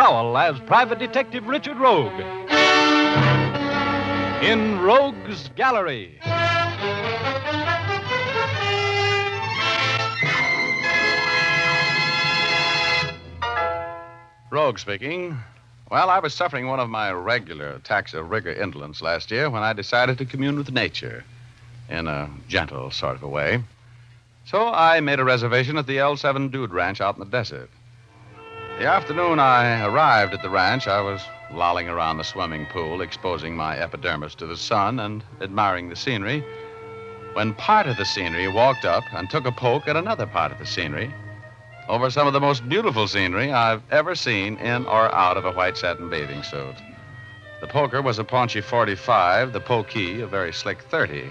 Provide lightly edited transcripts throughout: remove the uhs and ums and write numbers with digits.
Powell as Private Detective Richard Rogue in Rogue's Gallery. Rogue speaking. Well, I was suffering one of my regular attacks of rigor indolence last year when I decided to commune with nature in a gentle sort of a way. So I made a reservation at the L7 Dude Ranch out in the desert. The afternoon I arrived at the ranch, I was lolling around the swimming pool, exposing my epidermis to the sun and admiring the scenery, when part of the scenery walked up and took a poke at another part of the scenery over some of the most beautiful scenery I've ever seen in or out of a white satin bathing suit. The poker was a paunchy 45, the pokey a very slick 30.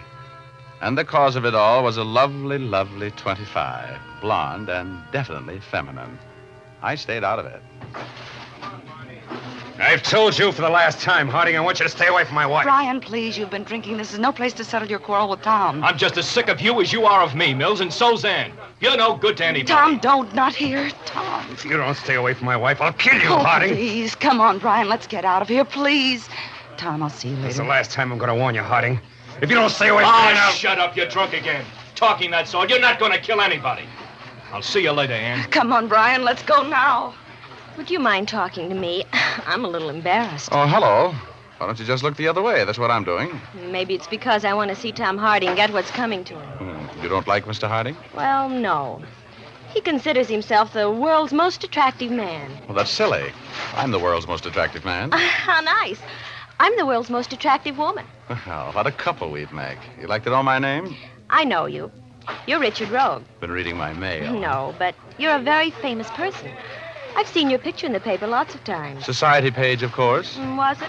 And the cause of it all was a lovely, lovely 25, blonde and definitely feminine. I stayed out of it. I've told you for the last time, Harding, I want you to stay away from my wife. Brian, please, you've been drinking. This is no place to settle your quarrel with Tom. I'm just as sick of you as you are of me, Mills, and so's Ann. You're no good to anybody. Tom, don't. Not here. Tom. If you don't stay away from my wife, I'll kill you, Oh, Harding. please. Come on, Brian. Let's get out of here, please. Tom, I'll see you later. It's the last time I'm going to warn you, Harding. If you don't stay away from me now... Shut up. You're drunk again. Talking that sort. You're not going to kill anybody. I'll see you later, Ann. Come on, Brian. Let's go now. Would you mind talking to me? I'm a little embarrassed. Oh, hello. Why don't you just look the other way? That's what I'm doing. Maybe it's because I want to see Tom Harding get what's coming to him. You don't like Mr. Harding? Well, no. He considers himself the world's most attractive man. Well, that's silly. I'm the world's most attractive man. How nice. I'm the world's most attractive woman. Well, what a couple we'd make. You'd like to know my name? I know you. You're Richard Rogue. Been reading my mail. No, but you're a very famous person. I've seen your picture in the paper lots of times. Society page, of course. Was it?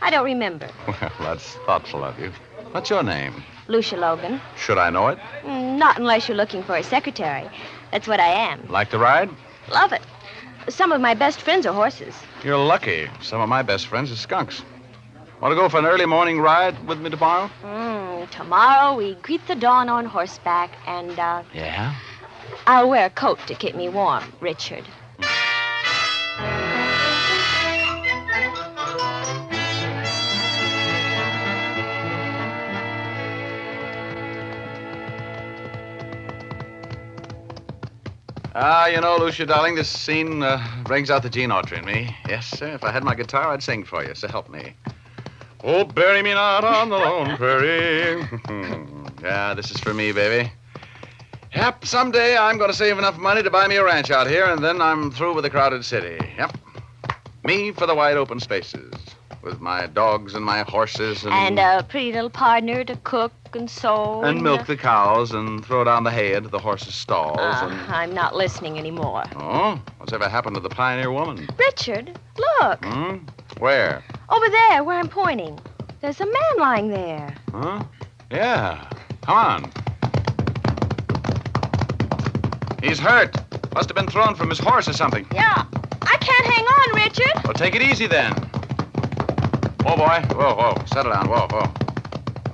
I don't remember. Well, that's thoughtful of you. What's your name? Lucia Logan. Should I know it? Not unless you're looking for a secretary. That's what I am. Like to ride? Love it. Some of my best friends are horses. You're lucky. Some of my best friends are skunks. Want to go for an early morning ride with me tomorrow? Tomorrow we greet the dawn on horseback and, Yeah? I'll wear a coat to keep me warm, Richard. You know, Lucia, darling, this scene brings out the Gene Autry in me. Yes, sir. If I had my guitar, I'd sing for you, so help me. Oh, bury me not on the lone prairie. Yeah, this is for me, baby. Yep, someday I'm going to save enough money to buy me a ranch out here, and then I'm through with the crowded city. Yep. Me for the wide open spaces, with my dogs and my horses And a pretty little partner to cook and sew. And milk the cows and throw down the hay into the horses' stalls. I'm not listening anymore. Oh? What's ever happened to the pioneer woman? Richard, look. Where? Over there, where I'm pointing. There's a man lying there. Huh? Yeah. Come on. He's hurt. Must have been thrown from his horse or something. Yeah. I can't hang on, Richard. Well, take it easy then. Whoa, boy. Whoa, whoa. Settle down. Whoa, whoa.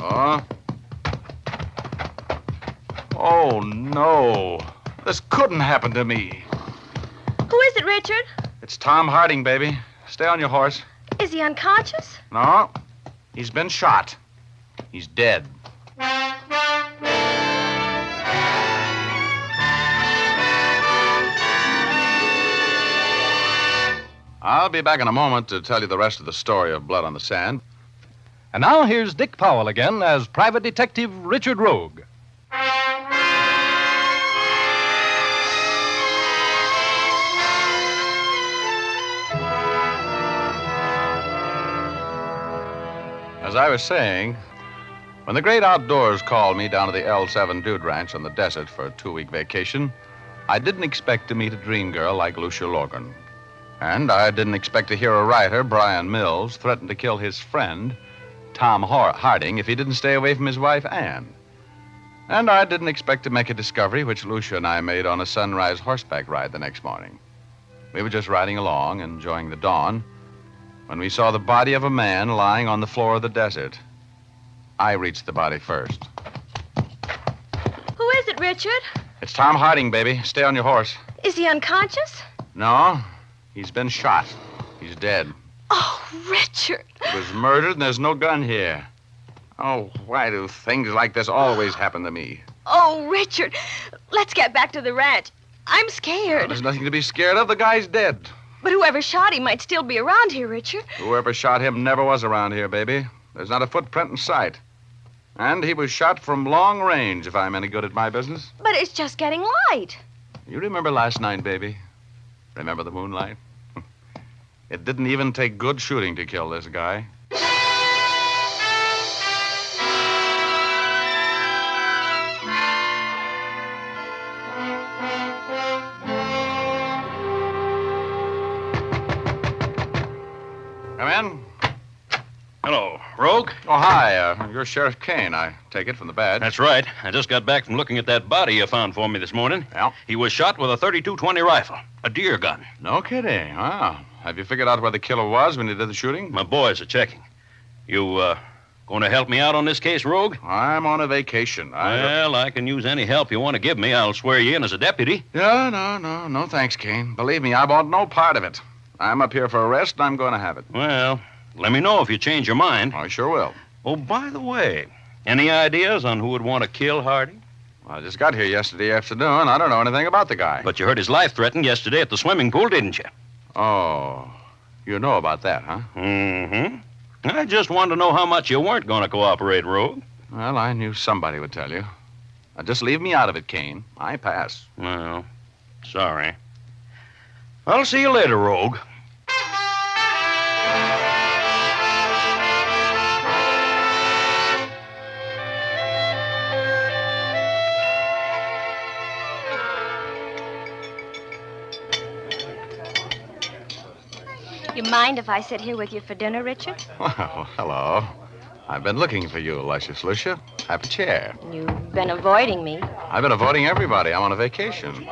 Oh. Oh, no. This couldn't happen to me. Who is it, Richard? It's Tom Harding, baby. Stay on your horse. Is he unconscious? No. He's been shot. He's dead. I'll be back in a moment to tell you the rest of the story of Blood on the Sand. And now here's Dick Powell again as Private Detective Richard Rogue. As I was saying, when the great outdoors called me down to the L7 Dude Ranch on the desert for a 2-week vacation, I didn't expect to meet a dream girl like Lucia Logan. And I didn't expect to hear a writer, Brian Mills, threaten to kill his friend, Tom Harding, if he didn't stay away from his wife, Ann. And I didn't expect to make a discovery which Lucia and I made on a sunrise horseback ride the next morning. We were just riding along, enjoying the dawn, when we saw the body of a man lying on the floor of the desert. I reached the body first. Who is it, Richard? It's Tom Harding, baby. Stay on your horse. Is he unconscious? No, he's been shot. He's dead. Oh, Richard. He was murdered, and there's no gun here. Oh, why do things like this always happen to me? Oh, Richard. Let's get back to the ranch. I'm Well, scared. there's nothing to be scared of. The guy's dead. But whoever shot him might still be around here, Richard. Whoever shot him never was around here, baby. There's not a footprint in sight. And he was shot from long range, if I'm any good at my business. But it's just getting light. You remember last night, baby? Remember the moonlight? It didn't even take good shooting to kill this guy. Come in. Hello, Rogue. Oh, hi. You're Sheriff Kane, I take it from the badge. That's right. I just got back from looking at that body you found for me this morning. Yeah. He was shot with a .32-20 rifle, a deer gun. No kidding. Wow. Have you figured out where the killer was when he did the shooting? My boys are checking. You, going to help me out on this case, Rogue? I'm on a vacation. Well, I can use any help you want to give me. I'll swear you in as a deputy. No, thanks, Kane. Believe me, I want no part of it. I'm up here for a rest, and I'm going to have it. Well, let me know if you change your mind. I sure will. Oh, by the way, any ideas on who would want to kill Hardy? I just got here yesterday afternoon. I don't know anything about the guy. But you heard his life threatened yesterday at the swimming pool, didn't you? Oh, you know about that, huh? Mm-hmm. I just wanted to know how much you weren't going to cooperate, Rogue. Well, I knew somebody would tell you. Now, just leave me out of it, Kane. I pass. Well, sorry. I'll see you later, Rogue. You mind if I sit here with you for dinner, Richard? Well, hello. I've been looking for you, Luscious Lucia. Have a chair. You've been avoiding me. I've been avoiding everybody. I'm on a vacation.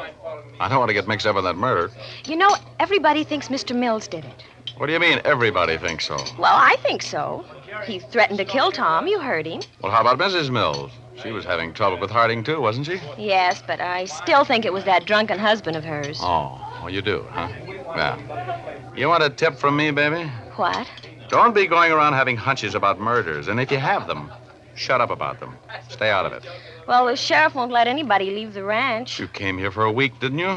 I don't want to get mixed up in that murder. You know, everybody thinks Mr. Mills did it. What do you mean, everybody thinks so? Well, I think so. He threatened to kill Tom. You heard him. Well, how about Mrs. Mills? She was having trouble with Harding, too, wasn't she? Yes, but I still think it was that drunken husband of hers. Oh, well, you do, huh? Yeah. You want a tip from me, baby? What? Don't be going around having hunches about murders. And if you have them, shut up about them. Stay out of it. Well, the sheriff won't let anybody leave the ranch. You came here for a week, didn't you?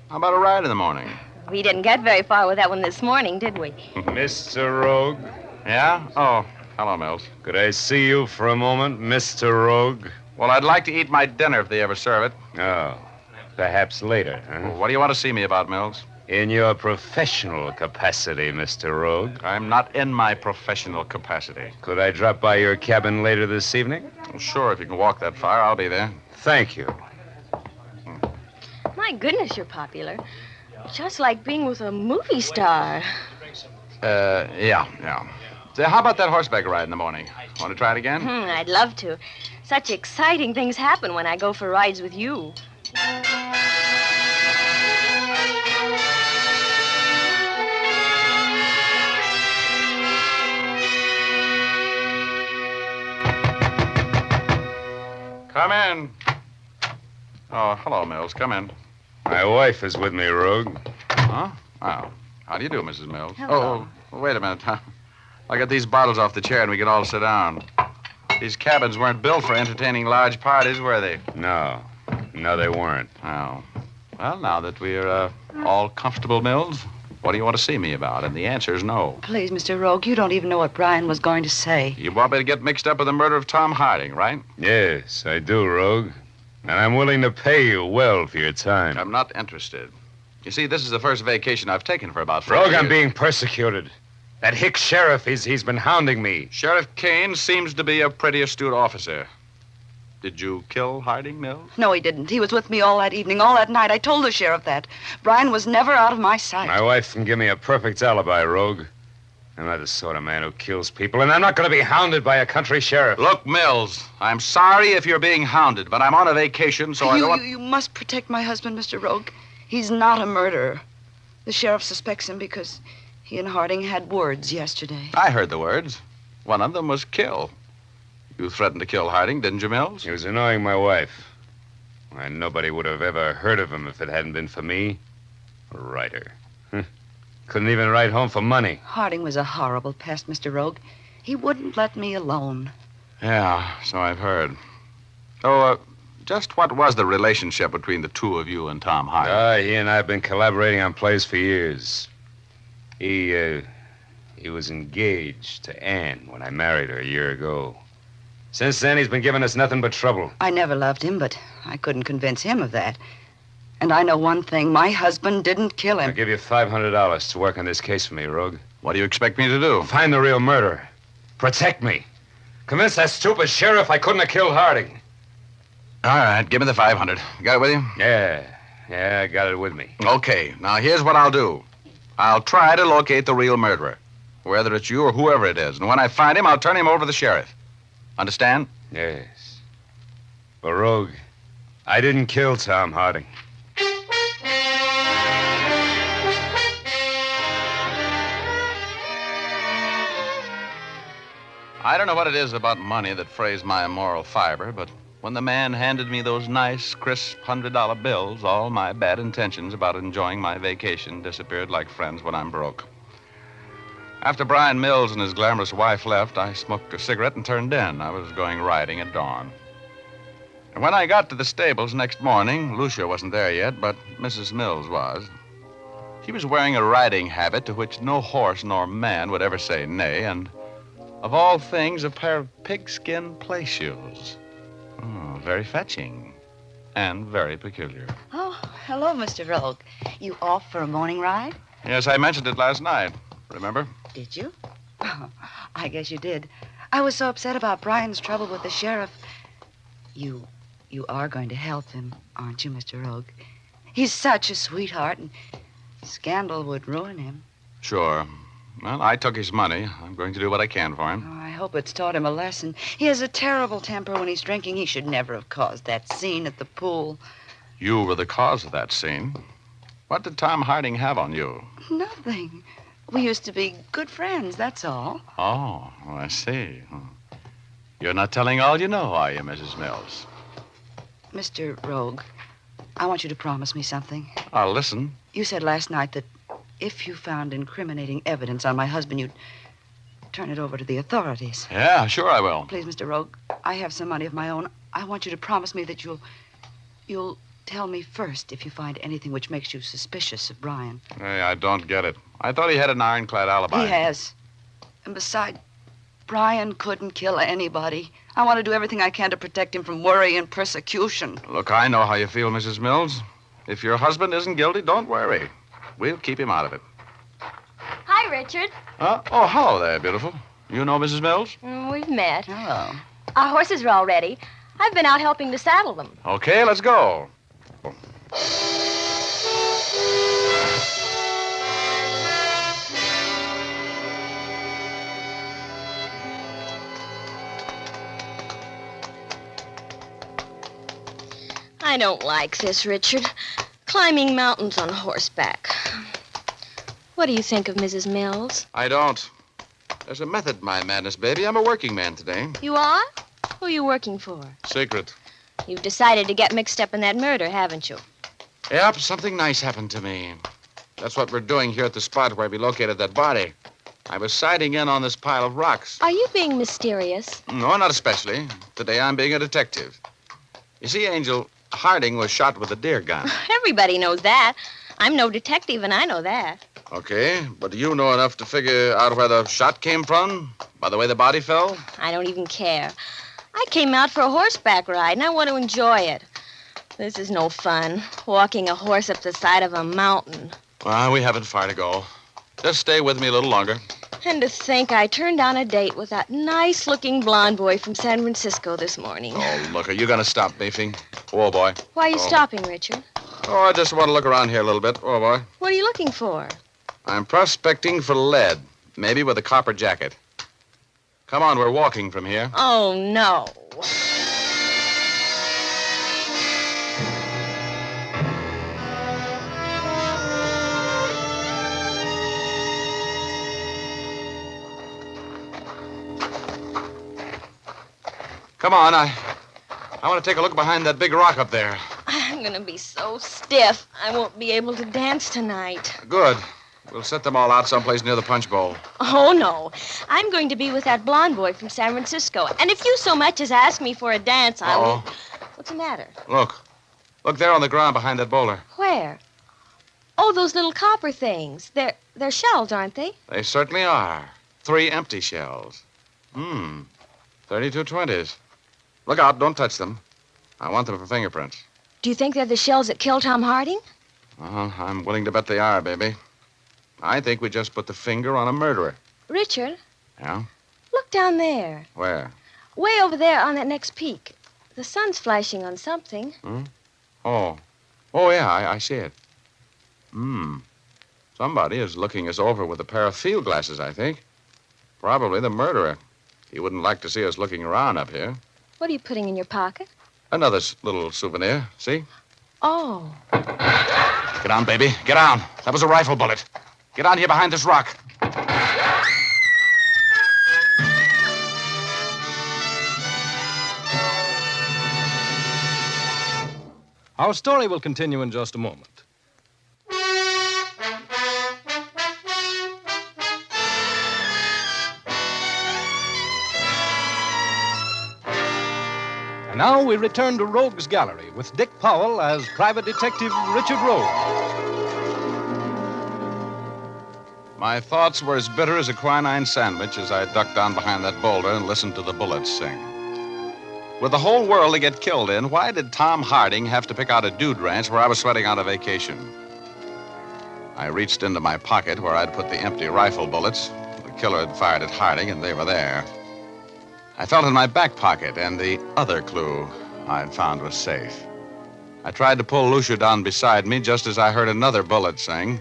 How about a ride in the morning? We didn't get very far with that one this morning, did we? Mr. Rogue, Yeah? Oh, hello, Mills. could I see you for a moment, Mr. Rogue? Well, I'd like to eat my dinner if they ever serve it. Oh, perhaps later, huh? What do you want to see me about, Mills? In your professional capacity, Mr. Rogue. I'm not in my professional capacity. Could I drop by your cabin later this evening? Well, sure, if you can walk that far, I'll be there. Thank you. My goodness, you're popular. Just like being with a movie star. Yeah. Say, how about that horseback ride in the morning? Want to try it again? I'd love to. Such exciting things happen when I go for rides with you. Come in. Oh, hello, Mills. Come in. My wife is with me, Rogue. Huh? Oh. How do you do, Mrs. Mills? Hello. Oh, wait a minute. I'll get these bottles off the chair and we can all sit down. These cabins weren't built for entertaining large parties, were they? No, they weren't. Oh. Well, now that we're all comfortable, Mills, what do you want to see me about? And the answer is no. Please, Mr. Rogue, you don't even know what Brian was going to say. You want me to get mixed up with the murder of Tom Harding, right? Yes, I do, Rogue. And I'm willing to pay you well for your time. I'm not interested. You see, this is the first vacation I've taken for about 4 Rogue, years. I'm being persecuted. That hick sheriff, he's been hounding me. Sheriff Kane seems to be a pretty astute officer. Did you kill Harding, Mills? No, he didn't. He was with me all that evening, all that night. I told the sheriff that. Brian was never out of my sight. My wife can give me a perfect alibi, Rogue. I'm not the sort of man who kills people, and I'm not going to be hounded by a country sheriff. Look, Mills, I'm sorry if you're being hounded, but I'm on a vacation, so I don't want... You must protect my husband, Mr. Rogue. He's not a murderer. The sheriff suspects him because he and Harding had words yesterday. I heard the words. One of them was kill. You threatened to kill Harding, didn't you, Mills? He was annoying my wife. And nobody would have ever heard of him if it hadn't been for me. A writer. Couldn't even write home for money. Harding was a horrible pest, Mr. Rogue. He wouldn't let me alone. Yeah, so I've heard. So, just what was the relationship between the two of you and Tom Harding? He and I have been collaborating on plays for years. He was engaged to Anne when I married her a year ago. Since then, he's been giving us nothing but trouble. I never loved him, but I couldn't convince him of that. And I know one thing. My husband didn't kill him. I'll give you $500 to work on this case for me, Rogue. What do you expect me to do? Find the real murderer. Protect me. Convince that stupid sheriff I couldn't have killed Harding. All right, give me the 500. You got it with you? Yeah, I got it with me. Okay, now here's what I'll do. I'll try to locate the real murderer, whether it's you or whoever it is. And when I find him, I'll turn him over to the sheriff. Understand? Yes. But, Rogue, I didn't kill Tom Harding. I don't know what it is about money that frays my immoral fiber, but when the man handed me those nice, crisp $100 bills, all my bad intentions about enjoying my vacation disappeared like friends when I'm broke. After Brian Mills and his glamorous wife left, I smoked a cigarette and turned in. I was going riding at dawn. And when I got to the stables next morning, Lucia wasn't there yet, but Mrs. Mills was. She was wearing a riding habit to which no horse nor man would ever say nay, and of all things, a pair of pigskin play shoes. Oh, very fetching and very peculiar. Oh, hello, Mr. Rogue. You off for a morning ride? Yes, I mentioned it last night. Remember? Did you? Oh, I guess you did. I was so upset about Brian's trouble with the sheriff. You are going to help him, aren't you, Mr. Rogue? He's such a sweetheart, and scandal would ruin him. Sure. Well, I took his money. I'm going to do what I can for him. Oh, I hope it's taught him a lesson. He has a terrible temper when he's drinking. He should never have caused that scene at the pool. You were the cause of that scene. What did Tom Harding have on you? Nothing. We used to be good friends, that's all. Oh, I see. You're not telling all you know, are you, Mrs. Mills? Mr. Rogue, I want you to promise me something. I'll listen. You said last night that if you found incriminating evidence on my husband, you'd turn it over to the authorities. Yeah, sure I will. Please, Mr. Rogue, I have some money of my own. I want you to promise me that you'll tell me first if you find anything which makes you suspicious of Brian. Hey, I don't get it. I thought he had an ironclad alibi. He has. And besides, Brian couldn't kill anybody. I want to do everything I can to protect him from worry and persecution. Look, I know how you feel, Mrs. Mills. If your husband isn't guilty, don't worry. We'll keep him out of it. Hi, Richard. Oh, hello there, beautiful. You know Mrs. Mills? We've met. Hello. Our horses are all ready. I've been out helping to saddle them. Okay, let's go. I don't like this, Richard. Climbing mountains on horseback. What do you think of Mrs. Mills? I don't. There's a method to my madness, baby. I'm a working man today. You are? Who are you working for? Secret. You've decided to get mixed up in that murder, haven't you? Yep, something nice happened to me. That's what we're doing here at the spot where we located that body. I was sighting in on this pile of rocks. Are you being mysterious? No, not especially. Today I'm being a detective. You see, Angel, Harding was shot with a deer gun. Everybody knows that. I'm no detective, and I know that. Okay, but do you know enough to figure out where the shot came from? By the way the body fell? I don't even care. I came out for a horseback ride, and I want to enjoy it. This is no fun, walking a horse up the side of a mountain. Well, we haven't far to go. Just stay with me a little longer. And to think I turned down a date with that nice-looking blonde boy from San Francisco this morning. Oh, look, are you going to stop beefing? Oh, boy. Why are you Oh. stopping, Richard? Oh, I just want to look around here a little bit. Oh, boy. What are you looking for? I'm prospecting for lead, maybe with a copper jacket. Come on, we're walking from here. Oh, no. Come on, I want to take a look behind that big rock up there. I'm going to be so stiff, I won't be able to dance tonight. Good. We'll set them all out someplace near the punch bowl. Oh, no. I'm going to be with that blonde boy from San Francisco. And if you so much as ask me for a dance, I will... What's the matter? Look. Look there on the ground behind that boulder. Where? Oh, those little copper things. They're shells, aren't they? They certainly are. 3 empty shells. 32 20s. Look out, don't touch them. I want them for fingerprints. Do you think they're the shells that killed Tom Harding? Well, I'm willing to bet they are, baby. I think we just put the finger on a murderer. Richard? Yeah? Look down there. Where? Way over there on that next peak. The sun's flashing on something. Oh. Oh, yeah, I see it. Somebody is looking us over with a pair of field glasses, I think. Probably the murderer. He wouldn't like to see us looking around up here. What are you putting in your pocket? Another little souvenir, see? Oh. Get on, baby. Get on. That was a rifle bullet. Get on here behind this rock. Our story will continue in just a moment. And now we return to Rogue's Gallery with Dick Powell as Private Detective Richard Rogue. My thoughts were as bitter as a quinine sandwich as I ducked down behind that boulder and listened to the bullets sing. With the whole world to get killed in, why did Tom Harding have to pick out a dude ranch where I was sweating out a vacation? I reached into my pocket where I'd put the empty rifle bullets. The killer had fired at Harding, and they were there. I felt in my back pocket, and the other clue I'd found was safe. I tried to pull Lucia down beside me just as I heard another bullet sing.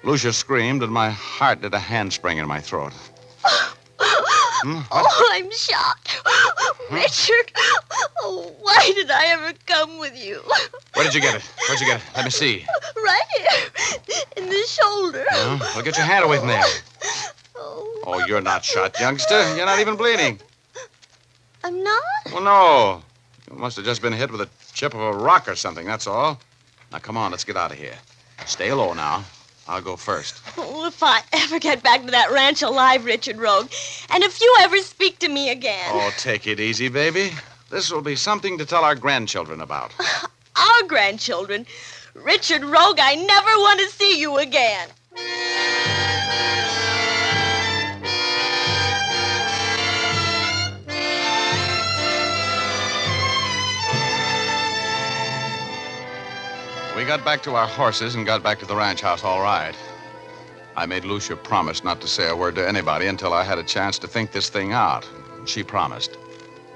Lucia screamed, and my heart did a handspring in my throat. Oh, I'm shocked. Richard, oh, why did I ever come with you? Where did you get it? Where'd you get it? Let me see. Right here, in the shoulder. Well, get your hand away from there. Oh, you're not shot, youngster. You're not even bleeding. I'm not? Well, no. You must have just been hit with a chip of a rock or something, that's all. Now, come on, let's get out of here. Stay low now. I'll go first. Oh, if I ever get back to that ranch alive, Richard Rogue, and if you ever speak to me again. Oh, take it easy, baby. This will be something to tell our grandchildren about. Our grandchildren? Richard Rogue, I never want to see you again. We got back to our horses and got back to the ranch house all right. I made Lucia promise not to say a word to anybody until I had a chance to think this thing out. She promised.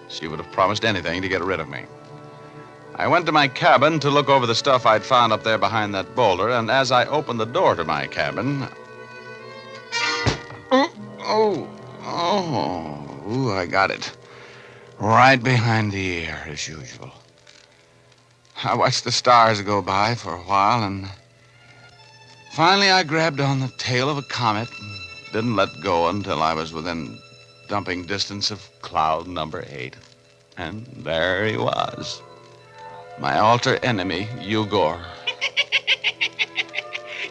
She would have promised anything to get rid of me. I went to my cabin to look over the stuff I'd found up there behind that boulder, and as I opened the door to my cabin... Ooh, I got it. Right behind the ear, as usual. I watched the stars go by for a while, and finally I grabbed on the tail of a comet and didn't let go until I was within dumping distance of cloud number 8. And there he was. My alter enemy, Ugor.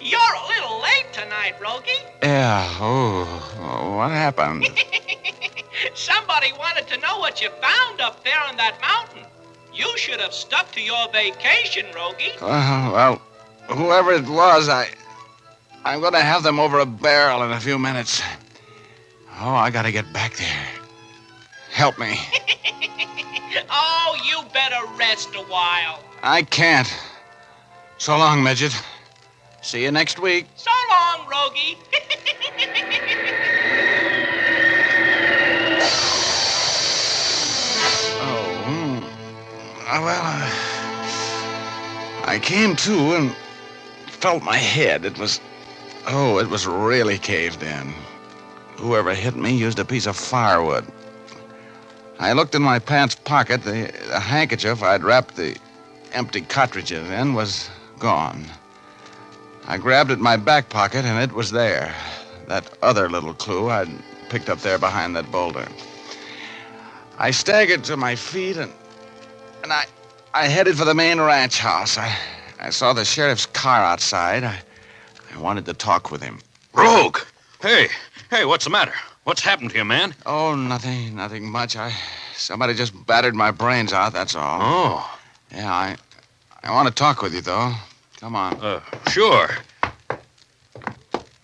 You're a little late tonight, Rogie. Yeah, what happened? Somebody wanted to know what you found up there on that mountain. You should have stuck to your vacation, Rogie. Well, whoever it was, I'm going to have them over a barrel in a few minutes. Oh, I got to get back there. Help me. Oh, you better rest a while. I can't. So long, Midget. See you next week. So long, Rogie. I came to and felt my head. It was really caved in. Whoever hit me used a piece of firewood. I looked in my pants pocket. The handkerchief I'd wrapped the empty cartridges in was gone. I grabbed at my back pocket, and it was there. That other little clue I'd picked up there behind that boulder. I staggered to my feet, and I headed for the main ranch house. I saw the sheriff's car outside. I I wanted to talk with him. Rogue! Hey, what's the matter? What's happened to you, man? Oh, nothing much. Somebody just battered my brains out, that's all. Oh. Yeah, I want to talk with you, though. Come on. Sure.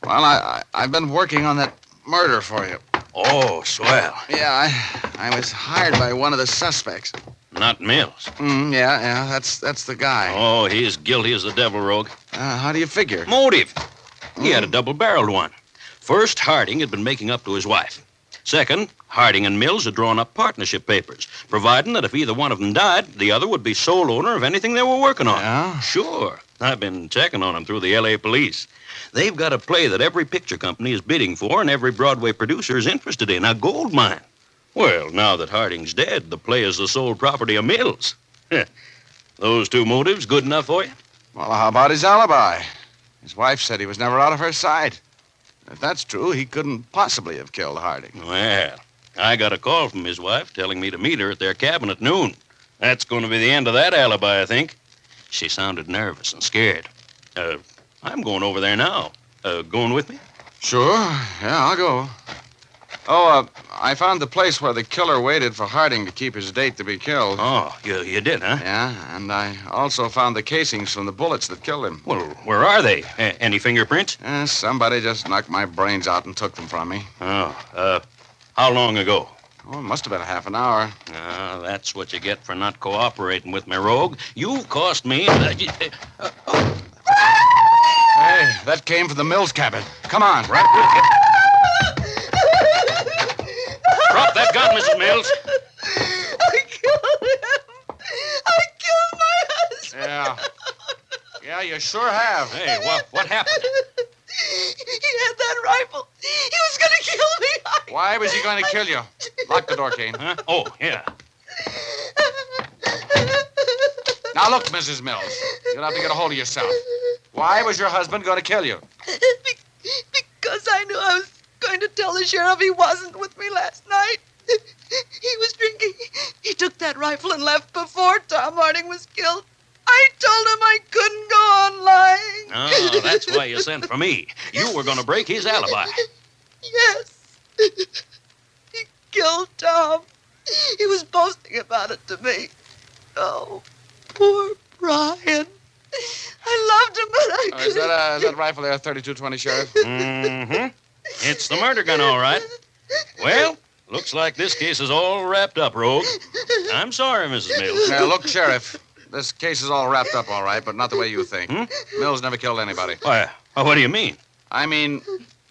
Well, I've been working on that murder for you. Oh, swell. Yeah, I was hired by one of the suspects. Not Mills. Yeah, that's the guy. Oh, he is guilty as the devil, Rogue. How do you figure? Motive. He had a double-barreled one. First, Harding had been making up to his wife. Second, Harding and Mills had drawn up partnership papers, providing that if either one of them died, the other would be sole owner of anything they were working on. Yeah? Sure. I've been checking on them through the L.A. police. They've got a play that every picture company is bidding for and every Broadway producer is interested in, a gold mine. Well, now that Harding's dead, the play is the sole property of Mills. Those two motives good enough for you? Well, how about his alibi? His wife said he was never out of her sight. If that's true, he couldn't possibly have killed Harding. Well, I got a call from his wife telling me to meet her at their cabin at noon. That's going to be the end of that alibi, I think. She sounded nervous and scared. I'm going over there now. Going with me? Sure. Yeah, I'll go. Oh, I found the place where the killer waited for Harding to keep his date to be killed. Oh, you did, huh? Yeah, and I also found the casings from the bullets that killed him. Well, where are they? Any fingerprints? Somebody just knocked my brains out and took them from me. Oh, how long ago? Oh, it must have been a half an hour. That's what you get for not cooperating with me, Rogue. You've cost me... Hey, that came from the Mills cabin. Come on. Right with you. Drop that gun, Mrs. Mills. I killed him. I killed my husband. Yeah, you sure have. Hey, what happened? He had that rifle. He was going to kill me. Why was he going to kill you? Lock the door, Kane. Huh? Oh, yeah. Now, look, Mrs. Mills. You'll have to get a hold of yourself. Why was your husband going to kill you? Because I knew I was going to tell the sheriff he wasn't with me last night. He was drinking. He took that rifle and left before Tom Harding was killed. I told him I couldn't go on lying. Oh, that's why you sent for me. You were going to break his alibi. Yes. He killed Tom. He was boasting about it to me. Oh, poor Brian. I loved him, but I couldn't. Is that rifle there, 3220, Sheriff? Mm-hmm. It's the murder gun, all right. Well, looks like this case is all wrapped up, Rogue. I'm sorry, Mrs. Mills. Now, look, Sheriff, this case is all wrapped up all right, but not the way you think. Mills never killed anybody. Why, what do you mean? I mean,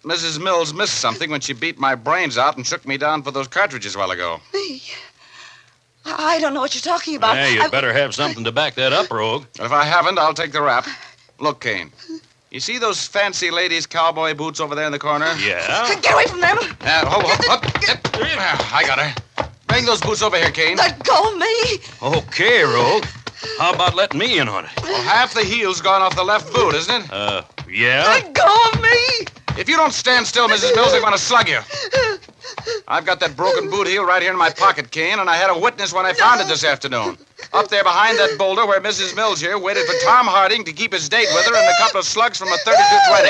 Mrs. Mills missed something when she beat my brains out and shook me down for those cartridges a while ago. Me? I don't know what you're talking about. Yeah, you better have something to back that up, Rogue. If I haven't, I'll take the rap. Look, Kane, you see those fancy ladies' cowboy boots over there in the corner? Yeah? Get away from them. Hold. I got her. Bring those boots over here, Kane. Let go of me. Okay, Rogue. How about letting me in on it? Well, half the heel's gone off the left boot, isn't it? Yeah? Let go of me. If you don't stand still, Mrs. Mills, I'm going to slug you. I've got that broken boot heel right here in my pocket, Kane, and I had a witness when I found it this afternoon. Up there behind that boulder where Mrs. Mills here waited for Tom Harding to keep his date with her and a couple of slugs from a 3220.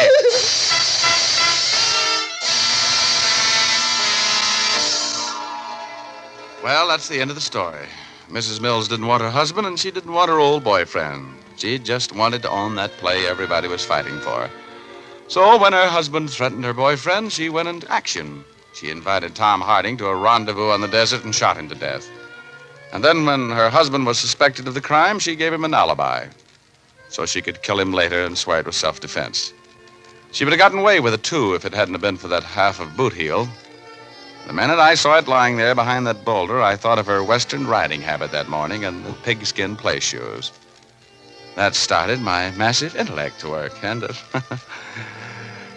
Well, that's the end of the story. Mrs. Mills didn't want her husband, and she didn't want her old boyfriend. She just wanted to own that play everybody was fighting for. So when her husband threatened her boyfriend, she went into action. She invited Tom Harding to a rendezvous on the desert and shot him to death. And then when her husband was suspected of the crime, she gave him an alibi so she could kill him later and swear it was self-defense. She would have gotten away with it, too, if it hadn't been for that half of boot heel. The minute I saw it lying there behind that boulder, I thought of her Western riding habit that morning and the pigskin play shoes. That started my massive intellect to work, and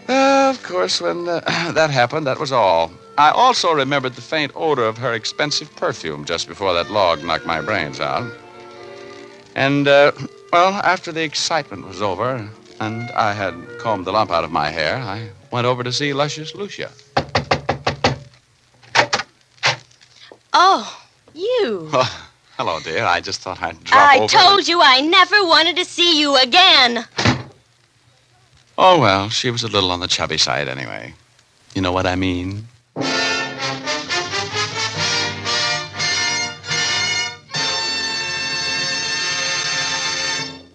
of course, when that happened, that was all. I also remembered the faint odor of her expensive perfume just before that log knocked my brains out. And, well, after the excitement was over and I had combed the lump out of my hair, I went over to see Luscious Lucia. Oh, you. Oh, hello, dear. I just thought I'd drop over. I told you I never wanted to see you again. Oh, well, she was a little on the chubby side anyway. You know what I mean?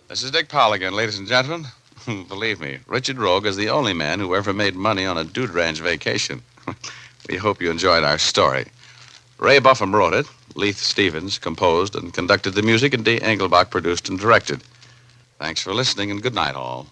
This is Dick Powell again, ladies and gentlemen. Believe me, Richard Rogue is the only man who ever made money on a dude ranch vacation. We hope you enjoyed our story. Ray Buffum wrote it. Leith Stevens composed and conducted the music, and Dee Engelbach produced and directed. Thanks for listening, and good night, all.